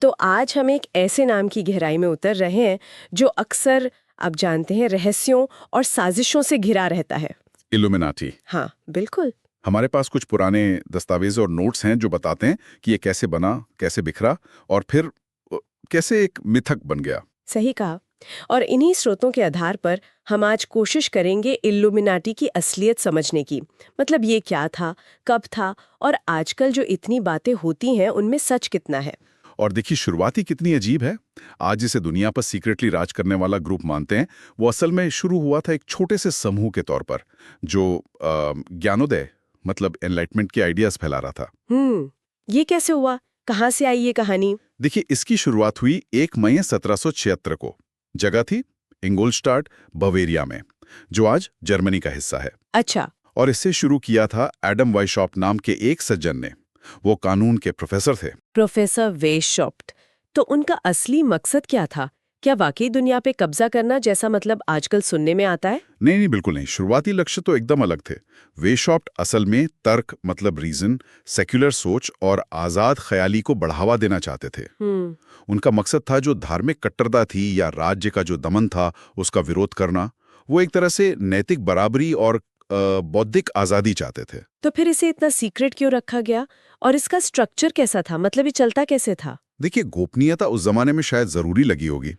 तो आज हम एक ऐसे नाम की गहराई में उतर रहे हैं जो अक्सर आप जानते हैं रहस्यों और साजिशों से घिरा रहता है। इल्यूमिनाटी। हाँ, बिल्कुल। हमारे पास कुछ पुराने दस्तावेज और नोट्स हैं जो बताते हैं कि ये कैसे बना, कैसे बिखरा और फिर कैसे एक मिथक बन गया। सही कहा। और इन्हीं स्रोतों के आधार पर हम आज कोशिश करेंगे इल्यूमिनाटी की असलियत समझने की। मतलब ये क्या था, कब था और आजकल जो इतनी बातें होती हैं उनमें सच कितना है। और देखिए शुरुआत ही कितनी अजीब है। आज जिसे दुनिया पर सीक्रेटली राज करने वाला ग्रुप मानते हैं, वो असल में शुरू हुआ था एक छोटे से समूह के तौर पर जो ज्ञानोदय मतलब एनलाइटमेंट के आइडियाज फैला रहा था। ये कैसे हुआ? कहाँ से आई ये कहानी? देखिए इसकी शुरुआत हुई 1 मई 1776 को। जगह थी इंगोलस्टाड, बवेरिया में, जो आज जर्मनी का हिस्सा है। अच्छा। और इससे शुरू किया था एडम वाइशॉप नाम के एक सज्जन ने। वो कानून के प्रोफेसर थे। प्रोफेसर वेशॉप्ट। तो उनका असली मकसद क्या था? क्या वाकई दुनिया पे कब्जा करना जैसा मतलब आजकल सुनने में आता है? नहीं नहीं, बिल्कुल नहीं। शुरुआती लक्ष्य तो एकदम अलग थे। वेशॉप्ट असल में तर्क मतलब रीजन, सेक्युलर सोच और आजाद ख्याली को बढ़ावा देना चाहते थे। उनका मकसद था जो धार्मिक कट्टरता थी या राज्य का जो दमन था उसका विरोध करना। वो एक तरह से नैतिक बराबरी और बौद्धिक आजादी चाहते थे। तो फिर इसे इतना सीक्रेट क्यों रखा गया? और इसका स्ट्रक्चर कैसा था? मतलब ये चलता कैसे था? देखिए गोपनीयता उस जमाने में शायद जरूरी लगी होगी।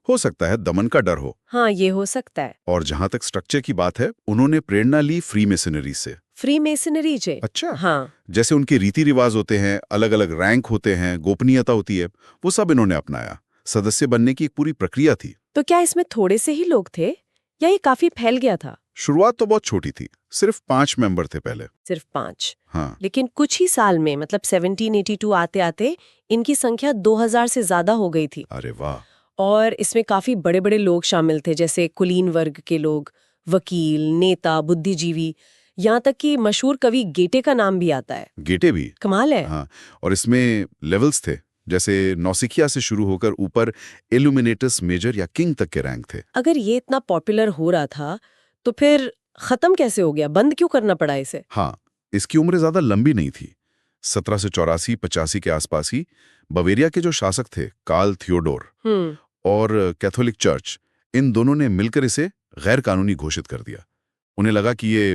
हो सकता है दमन का डर हो। हाँ, ये हो सकता है। और जहां तक स्ट्रक्चर की बात है, उन्होंने प्रेरणा ली फ्री मेसनरी से। फ्री मेसनरी जे? अच्छा। हाँ। जैसे उनके रीति रिवाज होते हैं, अलग अलग रैंक होते हैं, गोपनीयता होती है, वो सब इन्होंने अपनाया। सदस्य बनने की एक पूरी प्रक्रिया थी। तो क्या इसमें थोड़े से ही लोग थे या ये काफी फैल गया था? शुरुआत तो बहुत छोटी थी, सिर्फ 5 मेंबर थे पहले। सिर्फ 5? हाँ। लेकिन कुछ ही साल में मतलब 1782 आते आते इनकी संख्या 2000 से ज्यादा हो गई थी। अरे वाह। और इसमें काफी बड़े बड़े लोग शामिल थे, जैसे कुलीन वर्ग के लोग, वकील, नेता, बुद्धिजीवी, यहाँ तक कि मशहूर कवि गेटे का नाम भी आता है। गेटे भी। कमाल है। हाँ। और इसमें लेवल्स थे, जैसे नौसिखिया से शुरू होकर ऊपर इल्यूमिनेटस मेजर या किंग तक के रैंक थे। अगर ये इतना पॉपुलर हो रहा था तो फिर खत्म कैसे हो गया? बंद क्यों करना पड़ा इसे? हाँ, इसकी उम्र ज्यादा लंबी नहीं थी। 1784-85 के आसपास ही बवेरिया के जो शासक थे कार्ल थियोडोर और कैथोलिक चर्च, इन दोनों ने मिलकर इसे गैर कानूनी घोषित कर दिया। उन्हें लगा कि ये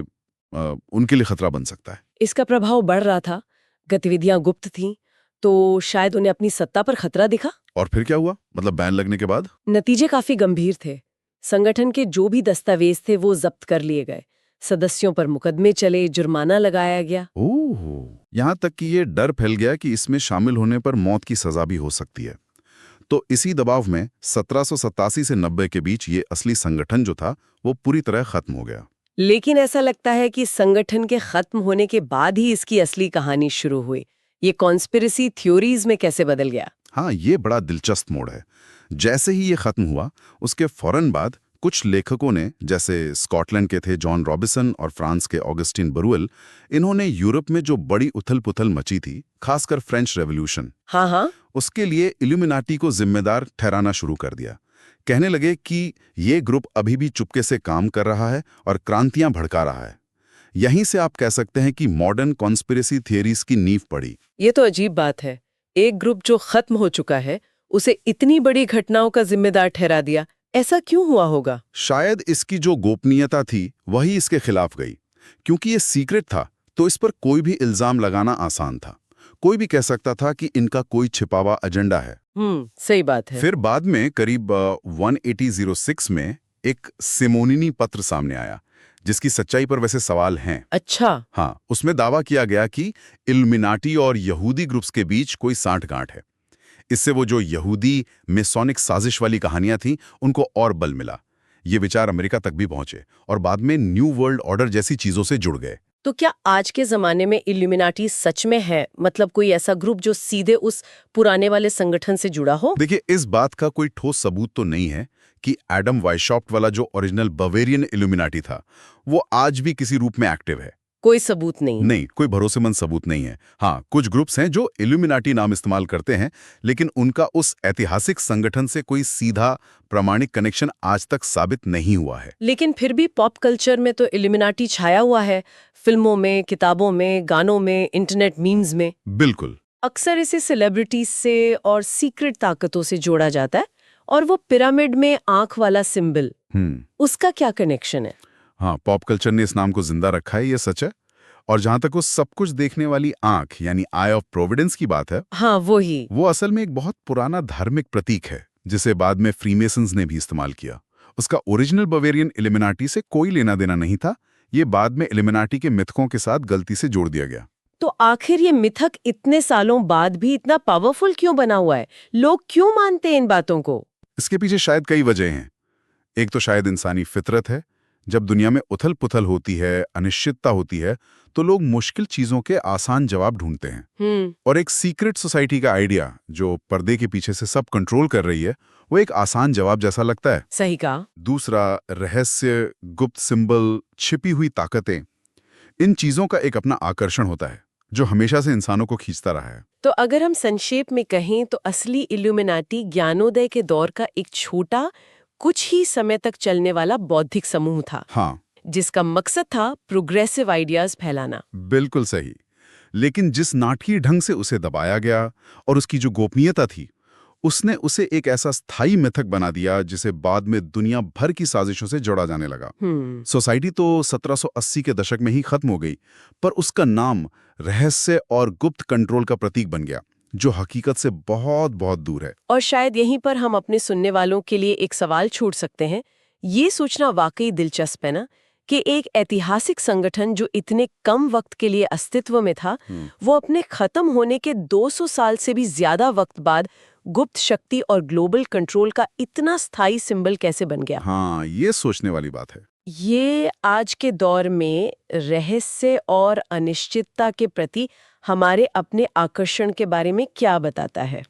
उनके लिए खतरा बन सकता है। इसका प्रभाव बढ़ रहा था, गतिविधियां गुप्त थीं, तो शायद उन्हें अपनी सत्ता पर खतरा दिखा। और फिर क्या हुआ? मतलब बैन लगने के बाद? नतीजे काफी गंभीर थे। संगठन के जो भी दस्तावेज थे वो जब्त कर लिए गए, सदस्यों पर मुकदमे चले, जुर्माना लगाया गया। ओह, यहाँ तक कि ये डर फैल गया कि इसमें शामिल होने पर मौत की सजा भी हो सकती है। तो इसी दबाव में 1787 से 90 के बीच ये असली संगठन जो था वो पूरी तरह खत्म हो गया। लेकिन ऐसा लगता है कि संगठन के खत्म होने के बाद ही इसकी असली कहानी शुरू हुई। ये कॉन्स्पिरेसी थ्योरीज में कैसे बदल गया? हाँ, ये बड़ा दिलचस्प मोड़ है। जैसे ही ये खत्म हुआ, उसके फौरन बाद कुछ लेखकों ने, जैसे स्कॉटलैंड के थे जॉन रॉबिसन और फ्रांस के ऑगस्टिन बरुएल, इन्होंने यूरोप में जो बड़ी उथल-पुथल मची थी, खासकर फ्रेंच रेवोल्यूशन, हाँ, उसके लिए इल्यूमिनाटी को जिम्मेदार ठहराना शुरू कर दिया। कहने लगे कि ये ग्रुप अभी भी चुपके से काम कर रहा है और क्रांतियां भड़का रहा है। यहीं से आप कह सकते हैं कि मॉडर्न कॉन्स्पिरेसी थियरीज की नींव पड़ी। ये तो अजीब बात है। एक ग्रुप जो खत्म हो चुका है उसे इतनी बड़ी घटनाओं का जिम्मेदार ठहरा दिया। ऐसा क्यों हुआ होगा? शायद इसकी जो गोपनीयता थी वही इसके खिलाफ गई। क्योंकि ये सीक्रेट था तो इस पर कोई भी इल्जाम लगाना आसान था। कोई भी कह सकता था कि इनका कोई छिपा हुआ एजेंडा है। सही बात है। फिर बाद में करीब 1806 में एक सिमोनिनी पत्र सामने आया, जिसकी सच्चाई पर वैसे सवाल हैं। अच्छा। हाँ, उसमें दावा किया गया कि इल्यूमिनाटी और यहूदी ग्रुप्स के बीच कोई सांठगांठ है। इससे वो जो यहूदी मेसोनिक साजिश वाली कहानियां थीं, उनको और बल मिला। ये विचार अमेरिका तक भी पहुंचे और बाद में न्यू वर्ल्ड ऑर्डर जैसी चीजों से जुड़ गए। तो क्या आज के जमाने में इल्यूमिनाटी सच में है? मतलब कोई ऐसा ग्रुप जो सीधे उस पुराने वाले संगठन से जुड़ा हो? देखिए, इस बात का कोई ठोस सबूत तो नहीं है कि एडम वाइशॉप्ट वाला जो ओरिजिनल बवेरियन इल्यूमिनाटी था, वो आज भी किसी रूप में एक्टिव है। कोई सबूत नहीं? नहीं, कोई भरोसेमंद सबूत नहीं है। हाँ, कुछ ग्रुप्स हैं जो इल्यूमिनाटी नाम इस्तेमाल करते हैं, लेकिन उनका उस ऐतिहासिक संगठन से कोई सीधा प्रामाणिक कनेक्शन आज तक साबित नहीं हुआ है। लेकिन फिर भी पॉप कल्चर में तो इल्यूमिनाटी छाया हुआ है, फिल्मों में, किताबों में, गानों में, इंटरनेट मीम्स में। बिल्कुल। अक्सर इसे सेलिब्रिटीज से और सीक्रेट ताकतों से जोड़ा जाता है, और वो पिरामिड में आंख वाला सिंबल, उसका क्या कनेक्शन है? हाँ, पॉप कल्चर ने इस नाम को जिंदा रखा है, ये सच है। और जहां तक वो सब कुछ देखने वाली आंख यानी आई ऑफ प्रोविडेंस की बात है, हाँ, वो असल में एक बहुत पुराना धार्मिक प्रतीक है जिसे बाद में फ्रीमेसन्स ने भी इस्तेमाल किया। उसका ओरिजिनल बवेरियन इल्यूमिनाटी से कोई लेना देना नहीं था, ये बाद में इल्यूमिनाटी के मिथकों के साथ गलती से जोड़ दिया गया। तो आखिर ये मिथक इतने सालों बाद भी इतना पावरफुल क्यों बना हुआ है? लोग क्यों मानते हैं इन बातों को? इसके पीछे शायद कई वजह हैं। एक तो शायद इंसानी फितरत है। जब दुनिया में उथल पुथल होती है, अनिश्चितता होती है, तो लोग मुश्किल चीजों के आसान जवाब ढूंढते हैं। और एक सीक्रेट सोसाइटी का आइडिया जो पर्दे के पीछे से सब कंट्रोल कर रही है, वो एक आसान जवाब जैसा लगता है। सही कहा। दूसरा, रहस्य, गुप्त सिंबल, छिपी हुई ताकतें, इन चीजों का एक अपना आकर्षण होता है जो हमेशा से इंसानों को खींचता रहा है। तो अगर हम संक्षेप में कहें तो असली इल्यूमिनाटी ज्ञानोदय के दौर का एक छोटा, कुछ ही समय तक चलने वाला बौद्धिक समूह था। हाँ, जिसका मकसद था प्रोग्रेसिव आइडियाज फैलाना। बिल्कुल सही। लेकिन जिस नाटकीय ढंग से उसे दबाया गया और उसकी जो गोपनीयता थी, उसने उसे एक ऐसा स्थायी मिथक बना दिया जिसे बाद में दुनिया भर की साजिशों से जोड़ा जाने लगा। सोसाइटी तो 1780 के दशक में ही खत्म हो गई, पर उसका नाम रहस्य और गुप्त कंट्रोल का प्रतीक बन गया, जो हकीकत से बहुत बहुत दूर है। और शायद यहीं पर हम अपने सुनने वालों के लिए एक सवाल छोड़ सकते हैं। ये सोचना वाकई दिलचस्प है ना, कि एक ऐतिहासिक संगठन जो इतने कम वक्त के लिए अस्तित्व में था, वो अपने खत्म होने के 200 साल से भी ज्यादा वक्त बाद गुप्त शक्ति और ग्लोबल कंट्रोल का इतना स्थायी सिंबल कैसे बन गया। हाँ, ये सोचने वाली बात है। ये आज के दौर में रहस्य और अनिश्चितता के प्रति हमारे अपने आकर्षण के बारे में क्या बताता है?